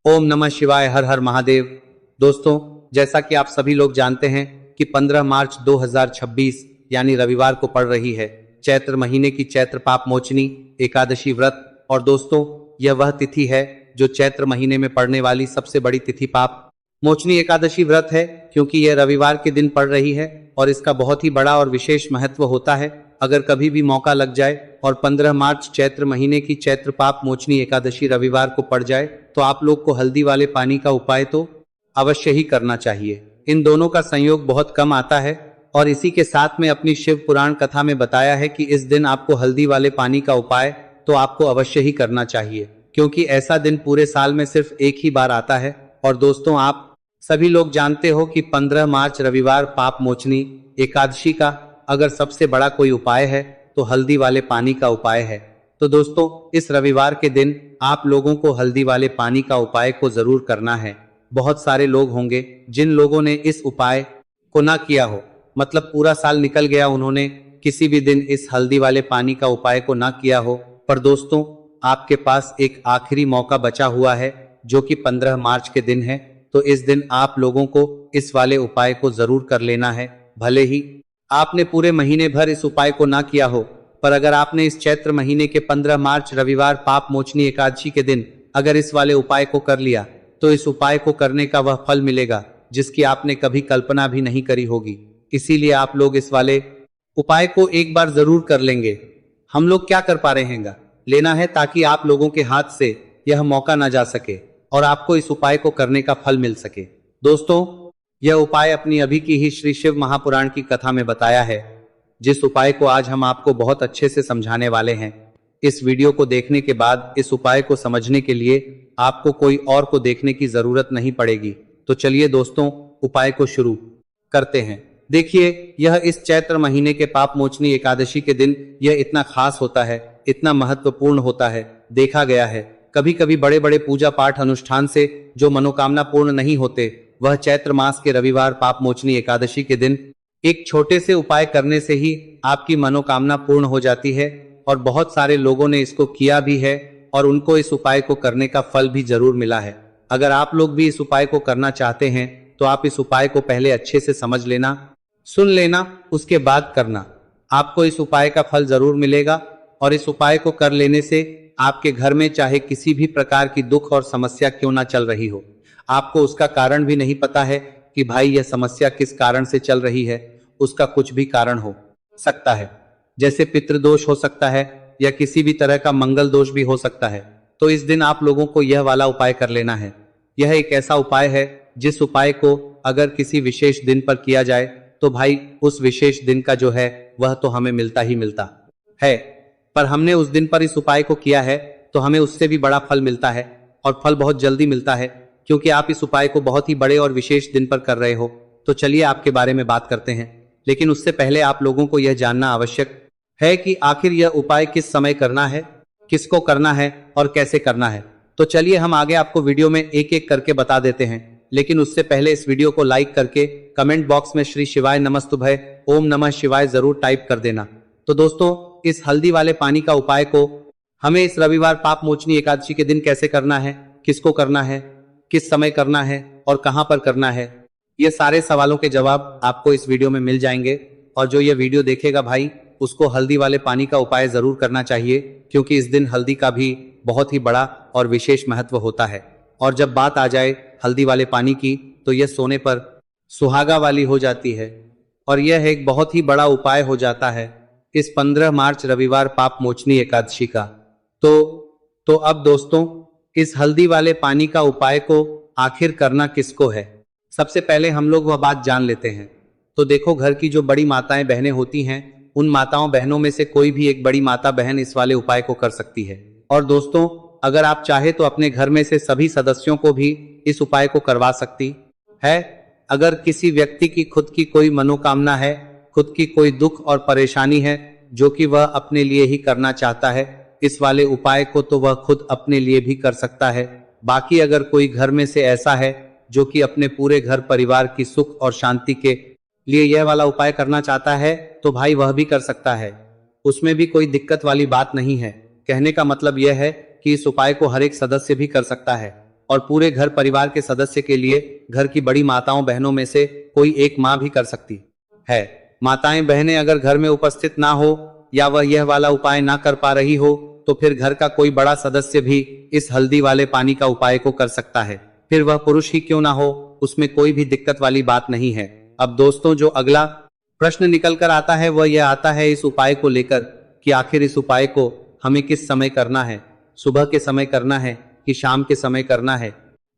ओम नमः शिवाय। हर हर महादेव। दोस्तों, जैसा कि आप सभी लोग जानते हैं कि 15 मार्च 2026 यानी रविवार को पड़ रही है चैत्र महीने की चैत्र पाप मोचनी एकादशी व्रत। और दोस्तों, यह वह तिथि है जो चैत्र महीने में पड़ने वाली सबसे बड़ी तिथि पाप मोचनी एकादशी व्रत है, क्योंकि यह रविवार के दिन पड़ रही है और इसका बहुत ही बड़ा और विशेष महत्व होता है। अगर कभी भी मौका लग जाए और 15 मार्च चैत्र महीने की चैत्र पाप मोचनी एकादशी रविवार को पड़ जाए तो आप लोग को हल्दी वाले पानी का उपाय तो अवश्य ही करना चाहिए। इन दोनों का संयोग बहुत कम आता है और इसी के साथ में अपनी शिव पुराण कथा में बताया है कि इस दिन आपको हल्दी वाले पानी का उपाय तो आपको अवश्य ही करना चाहिए, क्योंकि ऐसा दिन पूरे साल में सिर्फ एक ही बार आता है। और दोस्तों, आप सभी लोग जानते हो कि 15 मार्च रविवार पाप मोचनी एकादशी का अगर सबसे बड़ा कोई उपाय है तो हल्दी वाले पानी का उपाय है। तो दोस्तों, इस रविवार के दिन आप लोगों को हल्दी वाले पानी का उपाय को जरूर करना है। बहुत सारे लोग होंगे जिन लोगों ने इस उपाय को ना किया हो, मतलब पूरा साल निकल गया, उन्होंने किसी भी दिन इस हल्दी वाले पानी का उपाय को ना किया हो। पर दोस्तों, आपके पास एक आखिरी मौका बचा हुआ है जो कि 15 मार्च के दिन है। तो इस दिन आप लोगों को इस वाले उपाय को जरूर कर लेना है। भले ही आपने पूरे महीने भर इस उपाय को ना किया हो, पर अगर आपने इस चैत्र महीने के 15 मार्च रविवार पाप मोचनी एकादशी के दिन अगर इस वाले उपाय को कर लिया तो इस उपाय को करने का वह फल मिलेगा जिसकी आपने कभी कल्पना भी नहीं करी होगी। इसीलिए आप लोग इस वाले उपाय को एक बार जरूर कर लेंगे। हम लोग क्या कर पा रहे हैं, लेना है, ताकि आप लोगों के हाथ से यह मौका ना जा सके और आपको इस उपाय को करने का फल मिल सके। दोस्तों, यह उपाय अपनी अभी की ही श्री शिव महापुराण की कथा में बताया है, जिस उपाय को आज हम आपको बहुत अच्छे से समझाने वाले हैं। इस वीडियो को देखने के बाद इस उपाय को समझने के लिए आपको कोई और को देखने की जरूरत नहीं पड़ेगी। तो चलिए दोस्तों, उपाय को शुरू करते हैं। देखिए, यह इस चैत्र महीने के पाप मोचनी एकादशी के दिन यह इतना खास होता है, इतना महत्वपूर्ण होता है। देखा गया है कभी कभी बड़े बड़े पूजा पाठ अनुष्ठान से जो मनोकामना पूर्ण नहीं होते, वह चैत्र मास के रविवार पाप मोचनी एकादशी के दिन एक छोटे से उपाय करने से ही आपकी मनोकामना पूर्ण हो जाती है। और बहुत सारे लोगों ने इसको किया भी है और उनको इस उपाय को करने का फल भी जरूर मिला है। अगर आप लोग भी इस उपाय को करना चाहते हैं तो आप इस उपाय को पहले अच्छे से समझ लेना, सुन लेना, उसके बाद करना। आपको इस उपाय का फल जरूर मिलेगा और इस उपाय को कर लेने से आपके घर में चाहे किसी भी प्रकार की दुख और समस्या क्यों ना चल रही हो, आपको उसका कारण भी नहीं पता है कि भाई यह समस्या किस कारण से चल रही है, उसका कुछ भी कारण हो सकता है, जैसे पितृदोष हो सकता है या किसी भी तरह का मंगल दोष भी हो सकता है। तो इस दिन आप लोगों को यह वाला उपाय कर लेना है। यह एक ऐसा उपाय है जिस उपाय को अगर किसी विशेष दिन पर किया जाए तो भाई उस विशेष दिन का जो है वह तो हमें मिलता ही मिलता है, पर हमने उस दिन पर इस उपाय को किया है तो हमें उससे भी बड़ा फल मिलता है और फल बहुत जल्दी मिलता है, क्योंकि आप इस उपाय को बहुत ही बड़े और विशेष दिन पर कर रहे हो। तो चलिए आपके बारे में बात करते हैं, लेकिन उससे पहले आप लोगों को यह जानना आवश्यक है कि आखिर यह उपाय किस समय करना है, किसको करना है और कैसे करना है। तो चलिए हम आगे आपको वीडियो में एक एक करके बता देते हैं, लेकिन उससे पहले इस वीडियो को लाइक करके कमेंट बॉक्स में श्री शिवाय नमस्तुभय ओम नमः शिवाय जरूर टाइप कर देना। तो दोस्तों, इस हल्दी वाले पानी का उपाय को हमें इस रविवार पाप मोचनी एकादशी के दिन कैसे करना है, किसको करना है, किस समय करना है और कहां पर करना है, ये सारे सवालों के जवाब आपको इस वीडियो में मिल जाएंगे। और जो ये वीडियो देखेगा भाई, उसको हल्दी वाले पानी का उपाय जरूर करना चाहिए, क्योंकि इस दिन हल्दी का भी बहुत ही बड़ा और विशेष महत्व होता है। और जब बात आ जाए हल्दी वाले पानी की तो यह सोने पर सुहागा वाली हो जाती है और यह एक बहुत ही बड़ा उपाय हो जाता है इस 15 मार्च रविवार पाप मोचनी एकादशी का। तो अब दोस्तों, इस हल्दी वाले पानी का उपाय को आखिर करना किसको है, सबसे पहले हम लोग वह बात जान लेते हैं। तो देखो, घर की जो बड़ी माताएं बहनें होती हैं, उन माताओं बहनों में से कोई भी एक बड़ी माता बहन इस वाले उपाय को कर सकती है। और दोस्तों, अगर आप चाहे तो अपने घर में से सभी सदस्यों को भी इस उपाय को करवा सकती है। अगर किसी व्यक्ति की खुद की कोई मनोकामना है, खुद की कोई दुख और परेशानी है जो कि वह अपने लिए ही करना चाहता है इस वाले उपाय को, तो वह खुद अपने लिए भी कर सकता है। बाकी अगर कोई घर में से ऐसा है जो कि अपने पूरे घर परिवार की सुख और शांति के लिए यह वाला उपाय करना चाहता है, तो भाई वह भी कर सकता है, उसमें भी कोई दिक्कत वाली बात नहीं है। कहने का मतलब यह है कि इस उपाय को हर एक सदस्य भी कर सकता है। और पूरे घर परिवार के सदस्य के लिए घर की बड़ी माताओं बहनों में से कोई एक माँ भी कर सकती है। माताएं बहनें अगर घर में उपस्थित ना हो या वह यह वाला उपाय ना कर पा रही हो तो फिर घर का कोई बड़ा सदस्य भी इस हल्दी वाले पानी का उपाय को कर सकता है, फिर वह पुरुष ही क्यों ना हो, उसमें कोई भी दिक्कत वाली बात नहीं है। अब दोस्तों, जो अगला प्रश्न निकल कर आता है वह यह आता है इस उपाय को लेकर कि आखिर इस उपाय को हमें किस समय करना है, सुबह के समय करना है कि शाम के समय करना है।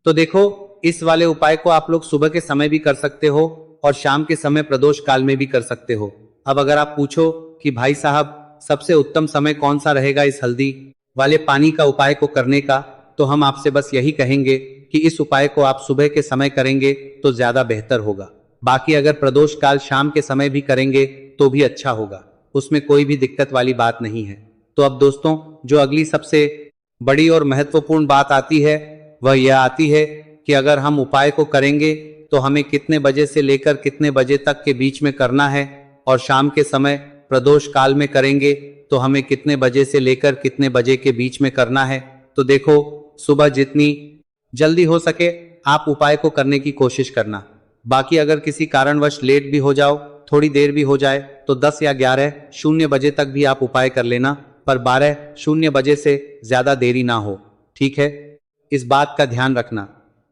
तो देखो, इस वाले उपाय को आप लोग सुबह के समय भी कर सकते हो और शाम के समय प्रदोष काल में भी कर सकते हो। अब अगर आप पूछो कि भाई साहब सबसे उत्तम समय कौन सा रहेगा इस हल्दी वाले पानी का उपाय को करने का, तो हम आपसे बस यही कहेंगे कि इस उपाय को आप सुबह के समय करेंगे तो ज्यादा बेहतर होगा। बाकी अगर प्रदोष काल शाम के समय भी करेंगे तो भी अच्छा होगा, उसमें कोई भी दिक्कत वाली बात नहीं है। तो अब दोस्तों, जो अगली सबसे बड़ी और महत्वपूर्ण बात आती है वह यह आती है कि अगर हम उपाय को करेंगे तो हमें कितने बजे से लेकर कितने बजे तक के बीच में करना है, और शाम के समय प्रदोष काल में करेंगे तो हमें कितने बजे से लेकर कितने बजे के बीच में करना है। तो देखो, सुबह जितनी जल्दी हो सके आप उपाय को करने की कोशिश करना। बाकी अगर किसी कारणवश लेट भी हो जाओ, थोड़ी देर भी हो जाए, तो 10 या 11:00 बजे तक भी आप उपाय कर लेना, पर 12:00 बजे से ज्यादा देरी ना हो, ठीक है? इस बात का ध्यान रखना।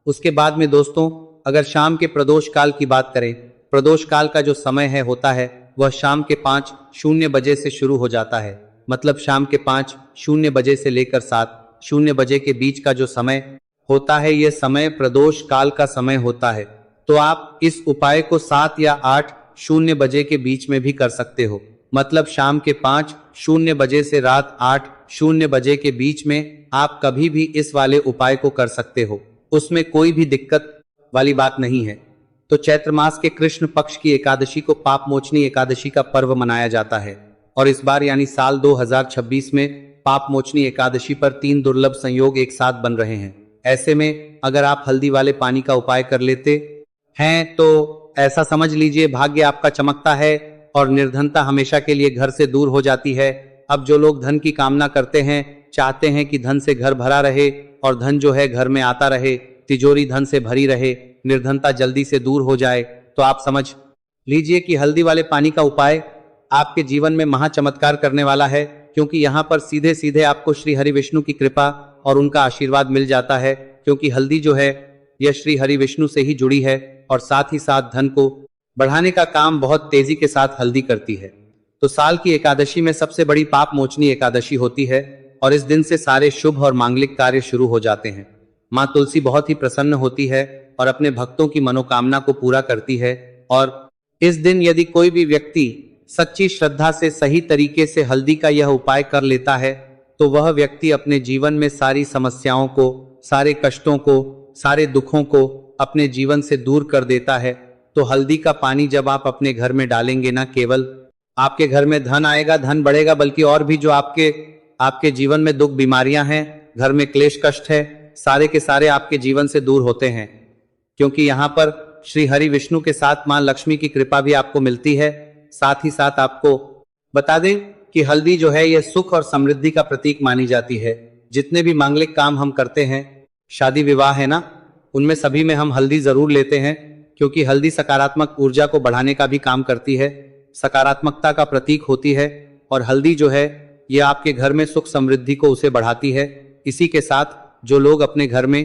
उसके बाद में दोस्तों, अगर शाम के प्रदोष काल की बात करें, प्रदोष काल का जो समय है होता है वह शाम के 5:00 बजे से शुरू हो जाता है। मतलब शाम के 5:00 बजे से लेकर 7:00 बजे के बीच का जो समय होता है, यह समय प्रदोष काल का समय होता है। तो आप इस उपाय को 7 या 8:00 बजे के बीच में भी कर सकते हो। मतलब शाम के 5:00 बजे से रात 8:00 बजे के बीच में आप कभी भी इस वाले उपाय को कर सकते हो, उसमें कोई भी दिक्कत वाली बात नहीं है। तो चैत्र मास के कृष्ण पक्ष की एकादशी को पाप मोचनी एकादशी का पर्व मनाया जाता है, और इस बार यानी साल 2026 में पाप मोचनी एकादशी पर 3 दुर्लभ संयोग एक साथ बन रहे हैं। ऐसे में अगर आप हल्दी वाले पानी का उपाय कर लेते हैं तो ऐसा समझ लीजिए भाग्य आपका चमकता है और निर्धनता हमेशा के लिए घर से दूर हो जाती है। अब जो लोग धन की कामना करते हैं, चाहते हैं कि धन से घर भरा रहे और धन जो है घर में आता रहे, तिजोरी धन से भरी रहे, निर्धनता जल्दी से दूर हो जाए, तो आप समझ लीजिए कि हल्दी वाले पानी का उपाय आपके जीवन में महा चमत्कार करने वाला है, क्योंकि यहाँ पर सीधे सीधे आपको श्री हरि विष्णु की कृपा और उनका आशीर्वाद मिल जाता है। क्योंकि हल्दी जो है यह श्री हरि विष्णु से ही जुड़ी है और साथ ही साथ धन को बढ़ाने का काम बहुत तेजी के साथ हल्दी करती है। तो साल की एकादशी में सबसे बड़ी पाप मोचनी एकादशी होती है और इस दिन से सारे शुभ और मांगलिक कार्य शुरू हो जाते हैं। माँ तुलसी बहुत ही प्रसन्न होती है और अपने भक्तों की मनोकामना को पूरा करती है। और इस दिन यदि कोई भी व्यक्ति सच्ची श्रद्धा से सही तरीके से हल्दी का यह उपाय कर लेता है तो वह व्यक्ति अपने जीवन में सारी समस्याओं को, सारे कष्टों को, सारे दुखों को अपने जीवन से दूर कर देता है। तो हल्दी का पानी जब आप अपने घर में डालेंगे, ना केवल आपके घर में धन आएगा, धन बढ़ेगा, बल्कि और भी जो आपके जीवन में दुख बीमारियां हैं, घर में क्लेश कष्ट है, सारे के सारे आपके जीवन से दूर होते हैं। क्योंकि यहाँ पर श्री हरि विष्णु के साथ मां लक्ष्मी की कृपा भी आपको मिलती है। साथ ही साथ आपको बता दें कि हल्दी जो है यह सुख और समृद्धि का प्रतीक मानी जाती है। जितने भी मांगलिक काम हम करते हैं, शादी विवाह है ना, उनमें सभी में हम हल्दी जरूर लेते हैं, क्योंकि हल्दी सकारात्मक ऊर्जा को बढ़ाने का भी काम करती है, सकारात्मकता का प्रतीक होती है। और हल्दी जो है यह आपके घर में सुख समृद्धि को उसे बढ़ाती है। इसी के साथ जो लोग अपने घर में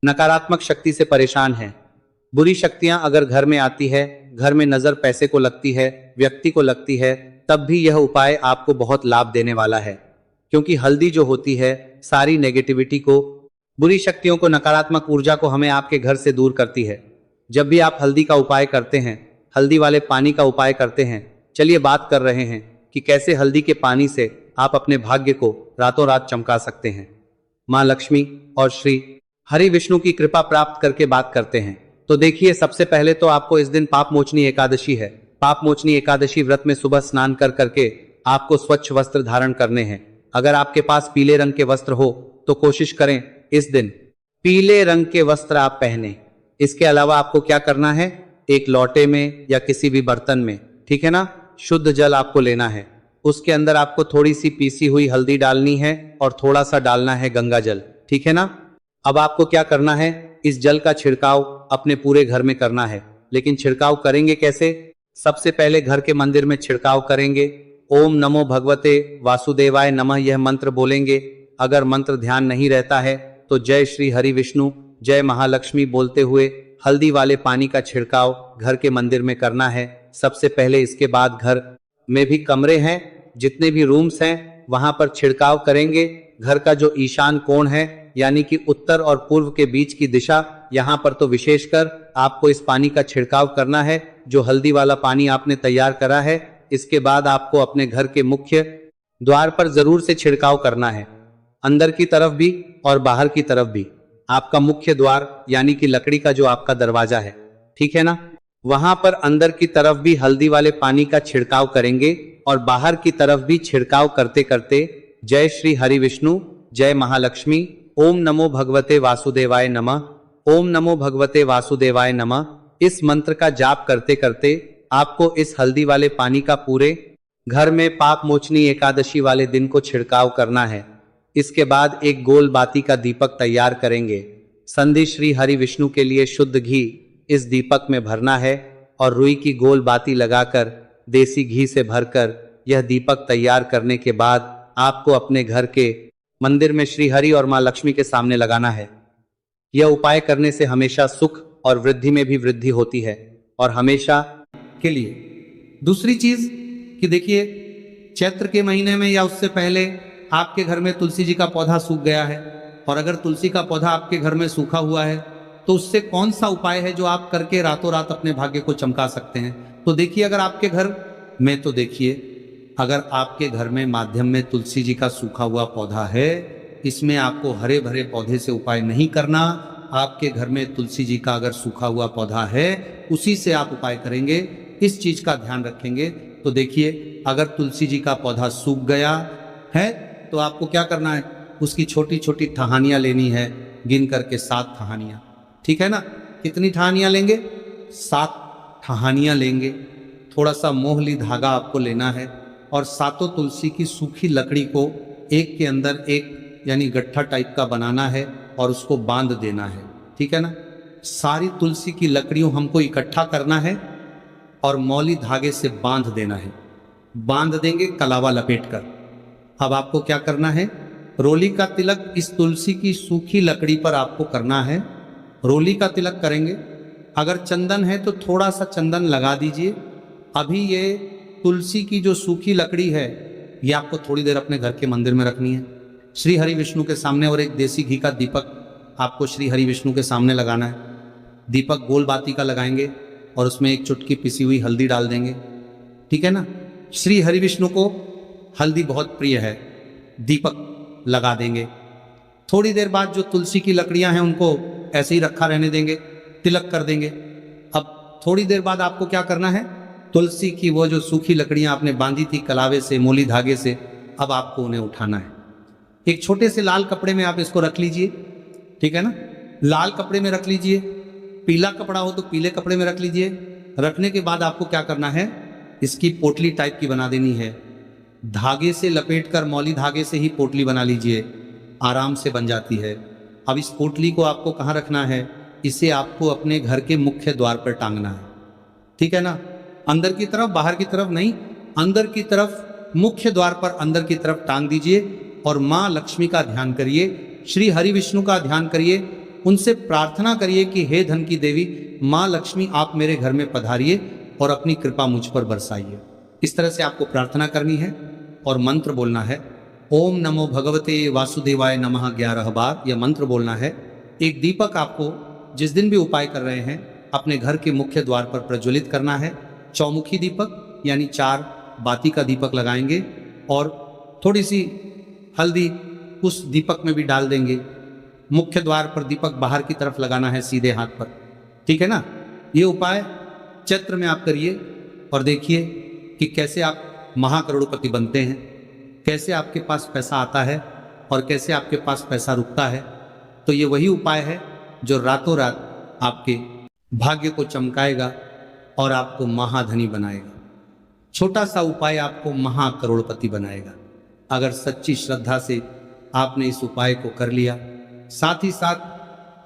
नकारात्मक शक्ति से परेशान हैं, बुरी शक्तियां अगर घर में आती है, घर में नजर पैसे को लगती है, व्यक्ति को लगती है, तब भी यह उपाय आपको बहुत लाभ देने वाला है। क्योंकि हल्दी जो होती है सारी नेगेटिविटी को, बुरी शक्तियों को, नकारात्मक ऊर्जा को हमें आपके घर से दूर करती है। जब भी आप हल्दी का उपाय करते हैं, हल्दी वाले पानी का उपाय करते हैं, चलिए बात कर रहे हैं कि कैसे हल्दी के पानी से आप अपने भाग्य को रातों रात चमका सकते हैं। माँ लक्ष्मी और श्री हरि विष्णु की कृपा प्राप्त करके बात करते हैं। तो देखिए, सबसे पहले तो आपको इस दिन पाप मोचनी एकादशी है। पाप मोचनी एकादशी व्रत में सुबह स्नान कर करके आपको स्वच्छ वस्त्र धारण करने हैं। अगर आपके पास पीले रंग के वस्त्र हो तो कोशिश करें इस दिन पीले रंग के वस्त्र आप पहने। इसके अलावा आपको क्या करना है, एक लोटे में या किसी भी बर्तन में, ठीक है ना, शुद्ध जल आपको लेना है। उसके अंदर आपको थोड़ी सी पीसी हुई हल्दी डालनी है और थोड़ा सा डालना है गंगा जल, ठीक है ना। अब आपको क्या करना है, इस जल का छिड़काव अपने पूरे घर में करना है। लेकिन छिड़काव करेंगे कैसे? सबसे पहले घर के मंदिर में छिड़काव करेंगे। ओम नमो भगवते वासुदेवाय नमः यह मंत्र बोलेंगे। अगर मंत्र ध्यान नहीं रहता है तो जय श्री हरि विष्णु जय महालक्ष्मी बोलते हुए हल्दी वाले पानी का छिड़काव घर के मंदिर में करना है सबसे पहले। इसके बाद घर में भी कमरे हैं, जितने भी रूम्स हैं वहां पर छिड़काव करेंगे। घर का जो ईशान कोण है यानी कि उत्तर और पूर्व के बीच की दिशा, यहाँ पर तो विशेषकर आपको इस पानी का छिड़काव करना है, जो हल्दी वाला पानी आपने तैयार करा है। इसके बाद आपको अपने घर के मुख्य द्वार पर जरूर से छिड़काव करना है, अंदर की तरफ भी और बाहर की तरफ भी। आपका मुख्य द्वार यानी कि लकड़ी का जो आपका दरवाजा है, ठीक है ना, वहां पर अंदर की तरफ भी हल्दी वाले पानी का छिड़काव करेंगे और बाहर की तरफ भी छिड़काव करते करते जय श्री हरि विष्णु जय महालक्ष्मी ओम नमो भगवते वासुदेवाय नमः, ओम नमो भगवते वासुदेवाय नमः, इस मंत्र का जाप करते करते आपको इस हल्दी वाले पानी का पूरे घर में पाप मोचनी एकादशी वाले दिन को छिड़काव करना है। इसके बाद एक गोल बाती का दीपक तैयार करेंगे। संधि श्री हरि विष्णु के लिए शुद्ध घी इस दीपक में भरना है और रुई की गोल बाती लगाकर देसी घी से भरकर यह दीपक तैयार करने के बाद आपको अपने घर के मंदिर में श्री हरि और मां लक्ष्मी के सामने लगाना है। यह उपाय करने से हमेशा सुख और वृद्धि में भी वृद्धि होती है और हमेशा के लिए। दूसरी चीज कि देखिए, चैत्र के महीने में या उससे पहले आपके घर में तुलसी जी का पौधा सूख गया है, और अगर तुलसी का पौधा आपके घर में सूखा हुआ है तो उससे कौन सा उपाय है जो आप करके रातों रात अपने भाग्य को चमका सकते हैं। तो देखिए, अगर आपके घर में तो देखिए अगर आपके घर में माध्यम में तुलसी जी का सूखा हुआ पौधा है, इसमें आपको हरे भरे पौधे से उपाय नहीं करना। आपके घर में तुलसी जी का अगर सूखा हुआ पौधा है उसी से आप उपाय करेंगे, इस चीज का ध्यान रखेंगे। तो देखिए, अगर तुलसी जी का पौधा सूख गया है तो आपको क्या करना है, उसकी छोटी छोटी ठहानियां लेनी है, गिन करके 7 ठहानियां, ठीक है ना। कितनी ठहानियां लेंगे? 7 ठहानियां लेंगे। थोड़ा सा मोहली धागा आपको लेना है और 7 तुलसी की सूखी लकड़ी को एक के अंदर एक यानी गट्ठा टाइप का बनाना है और उसको बांध देना है, ठीक है ना। सारी तुलसी की लकड़ियों हमको इकट्ठा करना है और मौली धागे से बांध देना है। बांध देंगे कलावा लपेट कर। अब आपको क्या करना है, रोली का तिलक इस तुलसी की सूखी लकड़ी पर आपको करना है। रोली का तिलक करेंगे। अगर चंदन है तो थोड़ा सा चंदन लगा दीजिए। अभी ये तुलसी की जो सूखी लकड़ी है ये आपको थोड़ी देर अपने घर के मंदिर में रखनी है, श्री हरि विष्णु के सामने, और एक देसी घी का दीपक आपको श्री हरि विष्णु के सामने लगाना है। दीपक गोल बाती का लगाएंगे और उसमें एक चुटकी पिसी हुई हल्दी डाल देंगे, ठीक है ना। श्री हरि विष्णु को हल्दी बहुत प्रिय है, दीपक लगा देंगे। थोड़ी देर बाद जो तुलसी की लकड़ियां हैं उनको ऐसे ही रखा रहने देंगे, तिलक कर देंगे। अब थोड़ी देर बाद आपको क्या करना है, तुलसी की वो जो सूखी लकड़ियां आपने बांधी थी कलावे से, मोली धागे से, अब आपको उन्हें उठाना है। एक छोटे से लाल कपड़े में आप इसको रख लीजिए, ठीक है ना। लाल कपड़े में रख लीजिए, पीला कपड़ा हो तो पीले कपड़े में रख लीजिए। रखने के बाद आपको क्या करना है, इसकी पोटली टाइप की बना देनी है। धागे से लपेट कर, मौली धागे से ही पोटली बना लीजिए, आराम से बन जाती है। अब इस पोटली को आपको कहाँ रखना है, इसे आपको अपने घर के मुख्य द्वार पर टांगना है, ठीक है ना। अंदर की तरफ, बाहर की तरफ नहीं, अंदर की तरफ, मुख्य द्वार पर अंदर की तरफ टांग दीजिए और माँ लक्ष्मी का ध्यान करिए, श्री हरि विष्णु का ध्यान करिए, उनसे प्रार्थना करिए कि हे धन की देवी माँ लक्ष्मी, आप मेरे घर में पधारिए और अपनी कृपा मुझ पर बरसाइए। इस तरह से आपको प्रार्थना करनी है और मंत्र बोलना है, ओम नमो भगवते वासुदेवाय नमः 11 बार यह मंत्र बोलना है। एक दीपक आपको जिस दिन भी उपाय कर रहे हैं अपने घर के मुख्य द्वार पर प्रज्वलित करना है। चौमुखी दीपक यानी 4 बाती का दीपक लगाएंगे और थोड़ी सी हल्दी उस दीपक में भी डाल देंगे। मुख्य द्वार पर दीपक बाहर की तरफ लगाना है, सीधे हाथ पर, ठीक है ना। ये उपाय चैत्र में आप करिए और देखिए कि कैसे आप महाकरोड़पति बनते हैं, कैसे आपके पास पैसा आता है और कैसे आपके पास पैसा रुकता है। तो ये वही उपाय है जो रातों रात आपके भाग्य को चमकाएगा और आपको महाधनी बनाएगा। छोटा सा उपाय आपको महाकरोड़पति बनाएगा। अगर सच्ची श्रद्धा से आपने इस उपाय को कर लिया, साथ ही साथ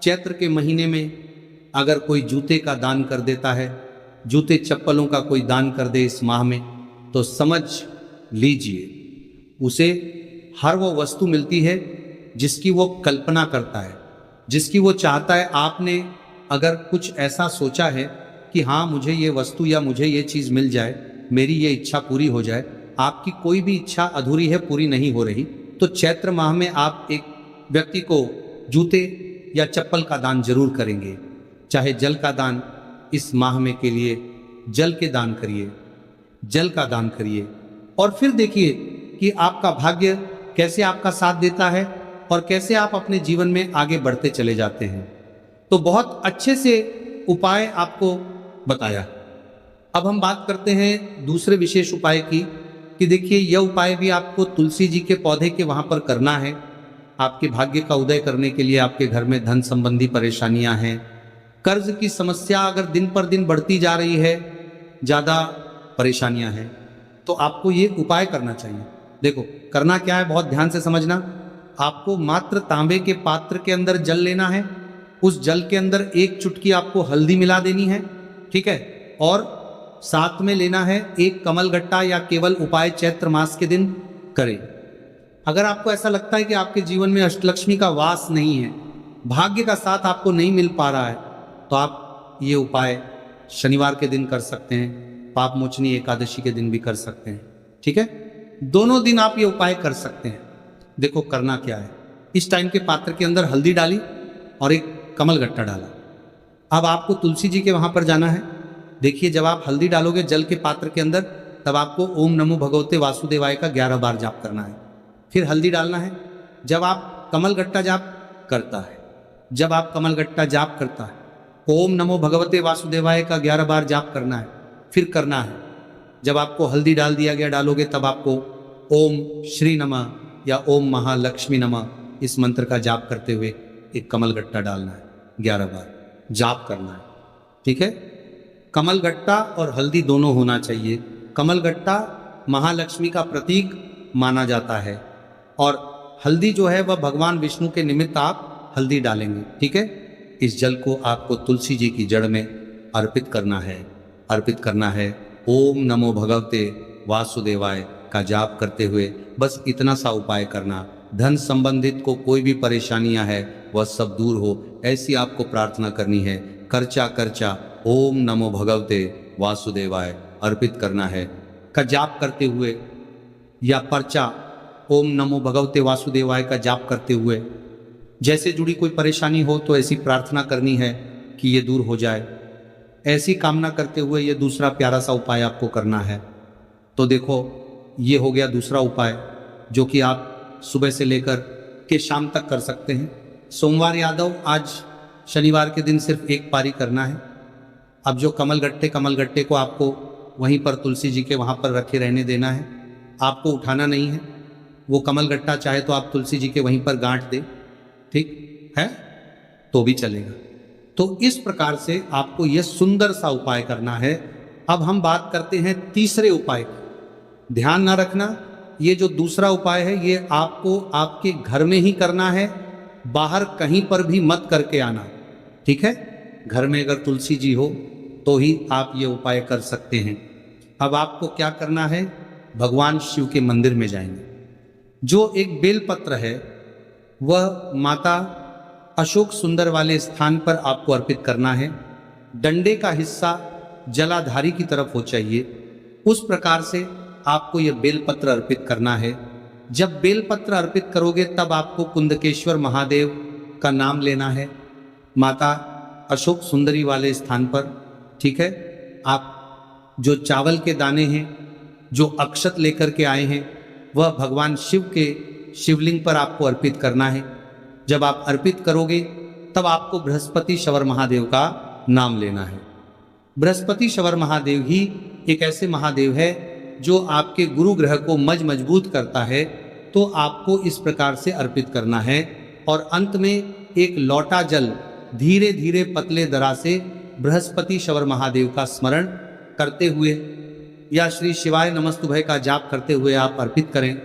चैत्र के महीने में अगर कोई जूते का दान कर देता है, जूते चप्पलों का कोई दान कर दे इस माह में, तो समझ लीजिए उसे हर वो वस्तु मिलती है जिसकी वो कल्पना करता है, जिसकी वो चाहता है। आपने अगर कुछ ऐसा सोचा है कि हाँ मुझे ये वस्तु या मुझे ये चीज़ मिल जाए, मेरी ये इच्छा पूरी हो जाए, आपकी कोई भी इच्छा अधूरी है, पूरी नहीं हो रही, तो चैत्र माह में आप एक व्यक्ति को जूते या चप्पल का दान जरूर करेंगे। चाहे जल का दान इस माह में के लिए जल के दान करिए, जल का दान करिए, और फिर देखिए कि आपका भाग्य कैसे आपका साथ देता है और कैसे आप अपने जीवन में आगे बढ़ते चले जाते हैं। तो बहुत अच्छे से उपाय आपको बताया। अब हम बात करते हैं दूसरे विशेष उपाय की, कि देखिए यह उपाय भी आपको तुलसी जी के पौधे के वहां पर करना है। आपके भाग्य का उदय करने के लिए आपके घर में धन संबंधी परेशानियां हैं, कर्ज की समस्या अगर दिन पर दिन बढ़ती जा रही है, ज़्यादा परेशानियां हैं, तो आपको ये उपाय करना चाहिए। देखो करना क्या है, बहुत ध्यान से समझना। आपको मात्र तांबे के पात्र के अंदर जल लेना है, उस जल के अंदर एक चुटकी आपको हल्दी मिला देनी है, ठीक है, और साथ में लेना है एक कमलगट्टा, या केवल उपाय चैत्र मास के दिन करें। अगर आपको ऐसा लगता है कि आपके जीवन में अष्टलक्ष्मी का वास नहीं है, भाग्य का साथ आपको नहीं मिल पा रहा है, तो आप ये उपाय शनिवार के दिन कर सकते हैं, पाप मोचनी एकादशी के दिन भी कर सकते हैं, ठीक है। दोनों दिन आप ये उपाय कर सकते हैं। देखो करना क्या है, इस टाइम के पात्र के अंदर हल्दी डाली और एक कमलगट्टा डाला। अब आपको तुलसी जी के वहां पर जाना है। देखिए जब आप हल्दी डालोगे जल के पात्र के अंदर, तब आपको ओम नमो भगवते वासुदेवाय का 11 बार जाप करना है। फिर हल्दी डालना है। जब आप कमलगट्टा जाप करता है, जब आप कमलगट्टा जाप करता है, ओम नमो भगवते वासुदेवाय का 11 बार जाप करना है। फिर करना है, जब आपको हल्दी डाल दिया गया डालोगे, तब आपको ओम श्री नमः या ओम महालक्ष्मी नमः इस मंत्र का जाप करते हुए एक कमलगट्टा डालना है, 11 बार जाप करना है, ठीक है। कमलगट्टा और हल्दी दोनों होना चाहिए। कमलगट्टा महालक्ष्मी का प्रतीक माना जाता है, और हल्दी जो है वह भगवान विष्णु के निमित्त आप हल्दी डालेंगे, ठीक है। इस जल को आपको तुलसी जी की जड़ में अर्पित करना है, अर्पित करना है। ओम नमो भगवते वासुदेवाय का जाप करते हुए बस इतना सा उपाय करना। धन संबंधित को कोई भी परेशानियां है वह सब दूर हो, ऐसी आपको प्रार्थना करनी है। कर्चा कर्चा ओम नमो भगवते वासुदेवाय अर्पित करना है का जाप करते हुए, या पर्चा ओम नमो भगवते वासुदेवाय का जाप करते हुए जैसे जुड़ी कोई परेशानी हो तो ऐसी प्रार्थना करनी है कि ये दूर हो जाए। ऐसी कामना करते हुए ये दूसरा प्यारा सा उपाय आपको करना है। तो देखो ये हो गया दूसरा उपाय, जो कि आप सुबह से लेकर के शाम तक कर सकते हैं। सोमवार यादव आज शनिवार के दिन सिर्फ एक पारी करना है। अब जो कमलगट्टे को आपको वहीं पर तुलसी जी के वहाँ पर रखे रहने देना है, आपको उठाना नहीं है। वो कमलगट्टा चाहे तो आप तुलसी जी के वहीं पर गांठ दे, ठीक है, तो भी चलेगा। तो इस प्रकार से आपको यह सुंदर सा उपाय करना है। अब हम बात करते हैं तीसरे उपाय की। ध्यान ना रखना, ये जो दूसरा उपाय है ये आपको आपके घर में ही करना है, बाहर कहीं पर भी मत करके आना, ठीक है। घर में अगर तुलसी जी हो तो ही आप ये उपाय कर सकते हैं। अब आपको क्या करना है, भगवान शिव के मंदिर में जाएंगे। जो एक बेलपत्र है वह माता अशोक सुंदर वाले स्थान पर आपको अर्पित करना है। डंडे का हिस्सा जलाधारी की तरफ हो चाहिए, उस प्रकार से आपको यह बेलपत्र अर्पित करना है। जब बेलपत्र अर्पित करोगे तब आपको कुंदकेश्वर महादेव का नाम लेना है, माता अशोक सुंदरी वाले स्थान पर, ठीक है। आप जो चावल के दाने हैं, जो अक्षत लेकर के आए हैं, वह भगवान शिव के शिवलिंग पर आपको अर्पित करना है। जब आप अर्पित करोगे तब आपको बृहस्पति शवर महादेव का नाम लेना है। बृहस्पति शवर महादेव ही एक ऐसे महादेव है जो आपके गुरु ग्रह को मजबूत करता है। तो आपको इस प्रकार से अर्पित करना है, और अंत में एक लौटा जल धीरे धीरे पतले दरा से बृहस्पति शवर महादेव का स्मरण करते हुए या श्री शिवाय नमस्तुभय का जाप करते हुए आप अर्पित करें।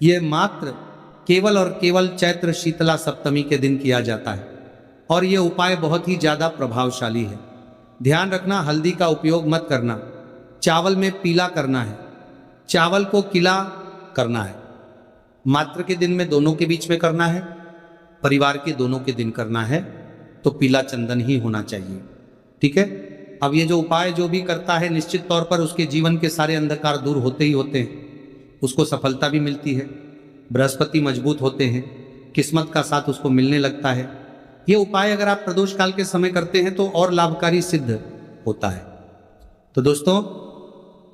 यह मात्र केवल और केवल चैत्र शीतला सप्तमी के दिन किया जाता है। और ये उपाय बहुत ही ज्यादा प्रभावशाली है। ध्यान रखना, हल्दी का उपयोग मत करना। चावल में पीला करना है, चावल को किला करना है। मात्र के दिन में दोनों के बीच में करना है, परिवार के दोनों के दिन करना है, तो पीला चंदन ही होना चाहिए। ठीक है। अब ये जो उपाय जो भी करता है, निश्चित तौर पर उसके जीवन के सारे अंधकार दूर होते ही होते हैं, उसको सफलता भी मिलती है, बृहस्पति मजबूत होते हैं, किस्मत का साथ उसको मिलने लगता है। ये उपाय अगर आप प्रदोष काल के समय करते हैं तो और लाभकारी सिद्ध होता है। तो दोस्तों,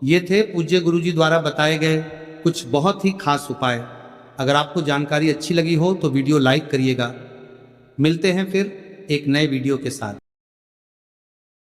ये थे पूज्य गुरुजी द्वारा बताए गए कुछ बहुत ही खास उपाय। अगर आपको जानकारी अच्छी लगी हो तो वीडियो लाइक करिएगा। मिलते हैं फिर एक नए वीडियो के साथ।